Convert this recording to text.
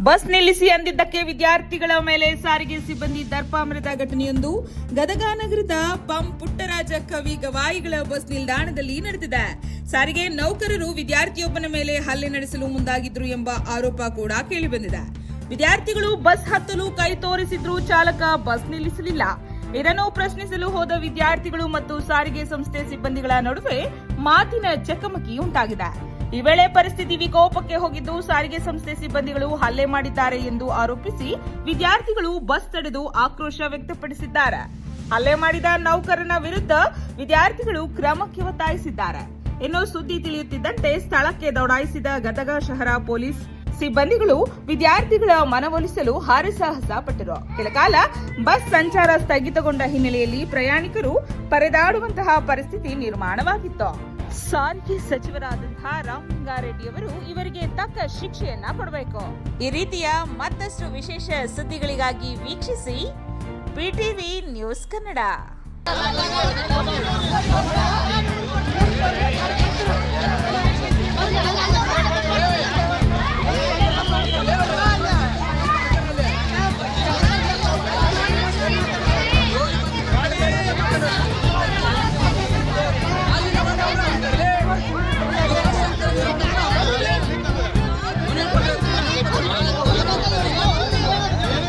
Bus ನಿಲ್ಲಿಸಿ ಅಂದಿದ್ದಕ್ಕೆ ವಿದ್ಯಾರ್ಥಿಗಳ ಮೇಲೆ ಸಾರಿಗೆ ಸಿಬ್ಬಂದಿ ದರ್ಪಾಮೃತ ಘಟನೆಯೊಂದು ಗದಗ ನಗರದ ಪಂ ಪುಟ್ಟರಾಜ ಕವಿ ಗವಾಯಿಗಳ ಬಸ್ ನಿಲ್ದಾಣದಲ್ಲಿ ನಡೆದಿದೆ. ಸಾರಿಗೆ ನೌಕರರು ವಿದ್ಯಾರ್ಥಿಯೊಬ್ಬನ ಮೇಲೆ ಹಲ್ಲೆ ನಡೆಸಲು ಮುಂದಾಗಿದ್ರು ಎಂಬ ಆರೋಪ ಕೂಡ ಕೇಳಿಬಂದಿದೆ. ವಿದ್ಯಾರ್ಥಿಗಳು ಬಸ್ ಹತ್ತಲು ಕೈ ತೋರಿಸಿದ್ರು ಚಾಲಕ ಬಸ್ ನಿಲ್ಲಿಸಲಿಲ್ಲ. ಇದನ್ನು ಪ್ರಶ್ನಿಸಲು ಹೋದ ವಿದ್ಯಾರ್ಥಿಗಳು ಮತ್ತು ಸಾರಿಗೆ ಸಂಸ್ಥೆ ಸಿಬ್ಬಂದಿಗಳ ನಡುವೆ ಮಾತಿನ ಚಕಮಕಿ ಉಂಟಾಗಿದೆ. ಈ ವೇಳೆ ಪರಿಸ್ಥಿತಿ ವಿಕೋಪಕ್ಕೆ ಹೋಗಿದ್ದು ಸಾರಿಗೆ ಸಂಸ್ಥೆ ಸಿಬ್ಬಂದಿಗಳು ಹಲ್ಲೆ ಮಾಡಿದ್ದಾರೆ ಎಂದು ಆರೋಪಿಸಿ ವಿದ್ಯಾರ್ಥಿಗಳು ಬಸ್ ತಡೆದು ಆಕ್ರೋಶ ವ್ಯಕ್ತಪಡಿಸಿದ್ದಾರೆ. ಹಲ್ಲೆ ಮಾಡಿದ ನೌಕರನ ವಿರುದ್ಧ ವಿದ್ಯಾರ್ಥಿಗಳು ಕ್ರಮಕ್ಕೆ ಒತ್ತಾಯಿಸಿದ್ದಾರೆ. ಇನ್ನು ಸುದ್ದಿ ತಿಳಿಯುತ್ತಿದ್ದಂತೆ ಸ್ಥಳಕ್ಕೆ ದೌಡಾಯಿಸಿದ ಗದಗ ಶಹರ ಪೊಲೀಸ್ ಸಿಬ್ಬಂದಿಗಳು ವಿದ್ಯಾರ್ಥಿಗಳ ಮನವೊಲಿಸಲು ಹರಸಾಹಸ ಪಟ್ಟರು. ಕೆಲಕಾಲ ಬಸ್ ಸಂಚಾರ ಸ್ಥಗಿತಗೊಂಡ ಹಿನ್ನೆಲೆಯಲ್ಲಿ ಪ್ರಯಾಣಿಕರು ಪರದಾಡುವಂತಹ ಪರಿಸ್ಥಿತಿ ನಿರ್ಮಾಣವಾಗಿತ್ತು. ಸಾರಿಗೆ ಸಚಿವರಾದಂತಹ ರಾಮಲಿಂಗಾರೆಡ್ಡಿಯವರು ಇವರಿಗೆ ತಕ್ಕ ಶಿಕ್ಷೆಯನ್ನ ಕೊಡಬೇಕು. ಈ ರೀತಿಯ ಮತ್ತಷ್ಟು ವಿಶೇಷ ಸುದ್ದಿಗಳಿಗಾಗಿ ವೀಕ್ಷಿಸಿ PTV ನ್ಯೂಸ್ ಕನ್ನಡ.